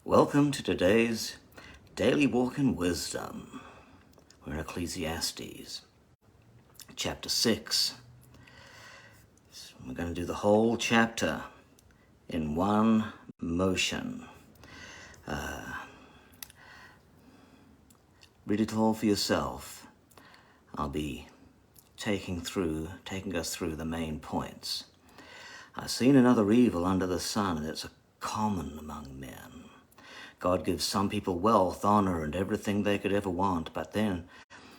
Welcome to today's Daily Walk in Wisdom. We're in Ecclesiastes, chapter 6. We're going to do the whole chapter in one motion. Read it all for yourself. I'll be taking us through the main points. I've seen another evil under the sun that's common among men. God gives some people wealth, honor, and everything they could ever want, but then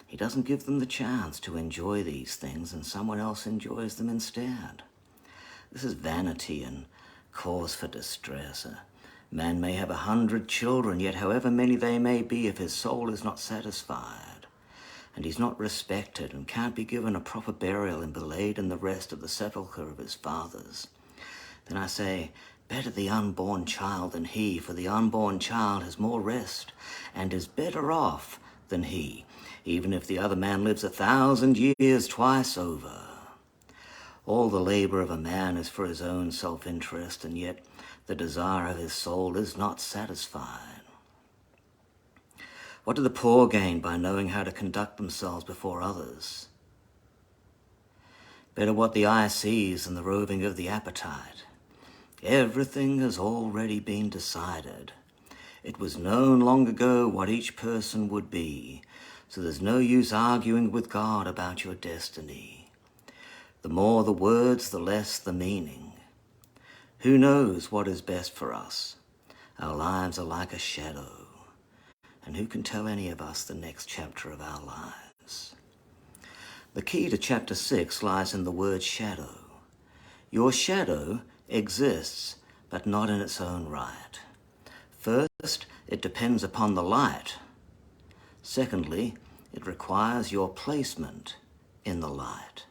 he doesn't give them the chance to enjoy these things, and someone else enjoys them instead. This is vanity and cause for distress. A man may have 100 children, yet however many they may be, if his soul is not satisfied, and he's not respected, and can't be given a proper burial and be laid in the rest of the sepulchre of his fathers, then I say, better the unborn child than he, for the unborn child has more rest and is better off than he, even if the other man lives 1,000 years twice over. All the labor of a man is for his own self-interest, and yet the desire of his soul is not satisfied. What do the poor gain by knowing how to conduct themselves before others? Better what the eye sees than the roving of the appetite. Everything has already been decided. It was known long ago what each person would be, so there's no use arguing with God about your destiny. The more the words, the less the meaning. Who knows what is best for us? Our lives are like a shadow, and who can tell any of us the next chapter of our lives? The key to chapter 6 lies in the word shadow. Your shadow exists, but not in its own right. First, it depends upon the light. Secondly, it requires your placement in the light.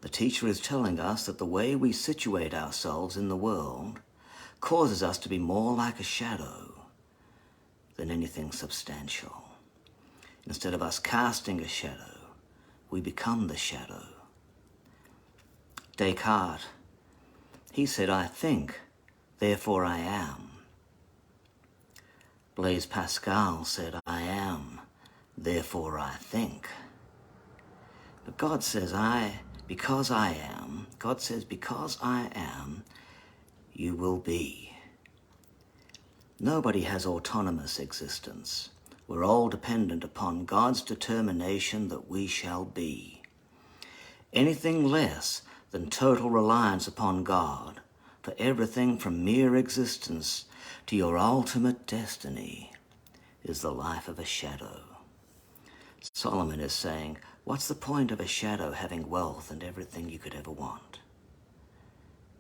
The teacher is telling us that the way we situate ourselves in the world causes us to be more like a shadow than anything substantial. Instead of us casting a shadow, we become the shadow. Descartes, he said, I think, therefore I am. Blaise Pascal said, I am, therefore I think. But God says, because I am, you will be. Nobody has autonomous existence. We're all dependent upon God's determination that we shall be. Anything less than total reliance upon God for everything from mere existence to your ultimate destiny is the life of a shadow. Solomon is saying, what's the point of a shadow having wealth and everything you could ever want?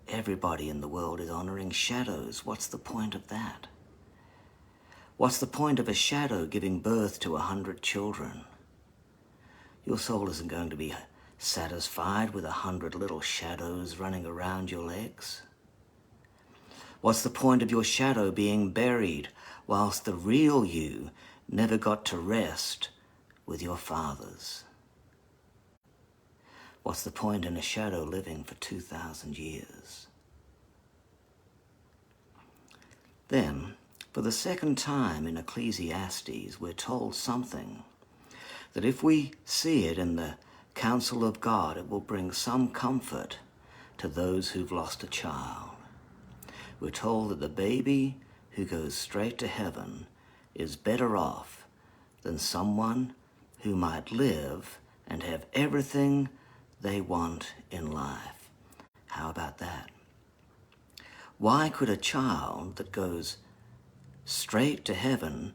Everybody in the world is honoring shadows. What's the point of that? What's the point of a shadow giving birth to 100 children? Your soul isn't going to be satisfied with 100 little shadows running around your legs? What's the point of your shadow being buried whilst the real you never got to rest with your fathers? What's the point in a shadow living for 2,000 years? Then, for the second time in Ecclesiastes, we're told something that if we see it in the counsel of God, it will bring some comfort to those who've lost a child. We're told that the baby who goes straight to heaven is better off than someone who might live and have everything they want in life. How about that? Why could a child that goes straight to heaven,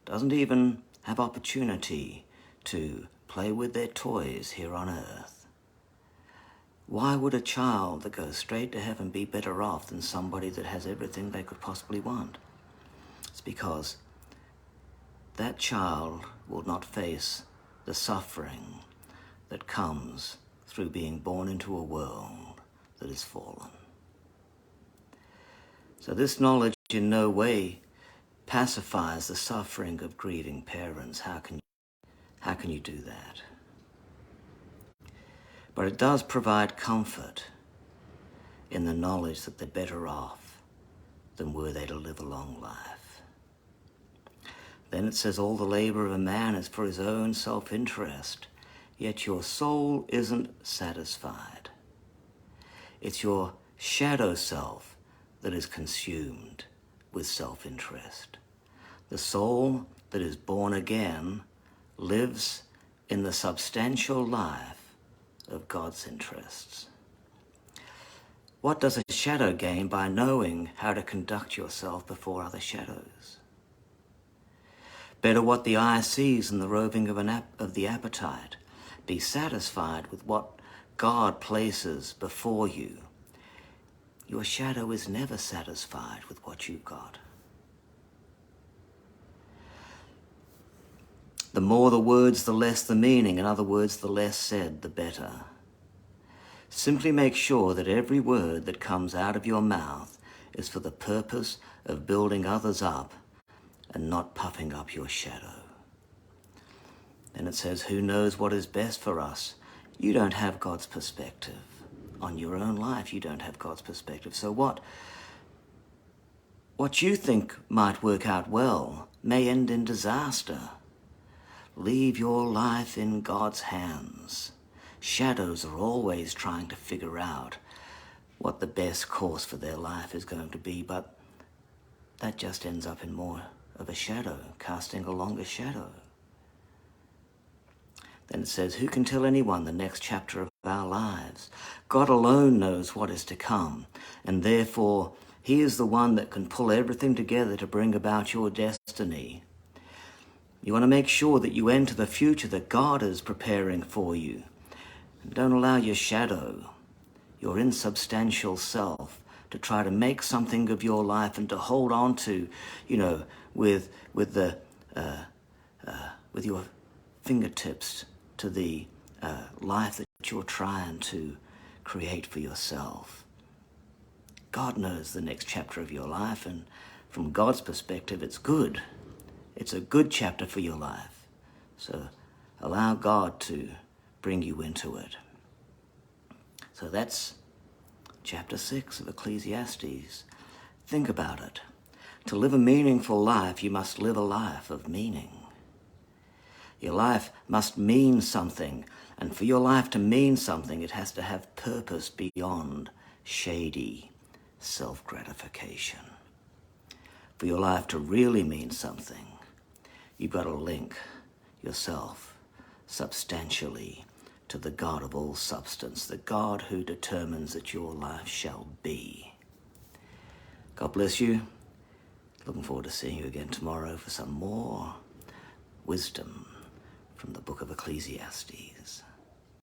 doesn't even have opportunity to play with their toys here on earth? Why would a child that goes straight to heaven be better off than somebody that has everything they could possibly want? It's because that child will not face the suffering that comes through being born into a world that is fallen. So this knowledge in no way pacifies the suffering of grieving parents. How can you do that? But it does provide comfort in the knowledge that they're better off than were they to live a long life. Then it says, all the labor of a man is for his own self-interest, yet your soul isn't satisfied. It's your shadow self that is consumed with self-interest. The soul that is born again lives in the substantial life of God's interests. What does a shadow gain by knowing how to conduct yourself before other shadows? Better what the eye sees in the roving of the appetite. Be satisfied with what God places before you. Your shadow is never satisfied with what you've got. The more the words, the less the meaning. In other words, the less said, the better. Simply make sure that every word that comes out of your mouth is for the purpose of building others up and not puffing up your shadow. Then it says, who knows what is best for us? You don't have God's perspective. On your own life, you don't have God's perspective. So what you think might work out well may end in disaster. Leave your life in God's hands. Shadows are always trying to figure out what the best course for their life is going to be, but that just ends up in more of a shadow, casting a longer shadow. Then it says, who can tell anyone the next chapter of our lives? God alone knows what is to come, and therefore he is the one that can pull everything together to bring about your destiny. You want to make sure that you enter the future that God is preparing for you. And don't allow your shadow, your insubstantial self, to try to make something of your life and to hold on to, with your fingertips to the life that you're trying to create for yourself. God knows the next chapter of your life, and from God's perspective, it's good. It's a good chapter for your life. So allow God to bring you into it. So that's chapter 6 of Ecclesiastes. Think about it. To live a meaningful life, you must live a life of meaning. Your life must mean something, and for your life to mean something, it has to have purpose beyond shady self-gratification. For your life to really mean something, you've got to link yourself substantially to the God of all substance, the God who determines that your life shall be. God bless you. Looking forward to seeing you again tomorrow for some more wisdom from the book of Ecclesiastes.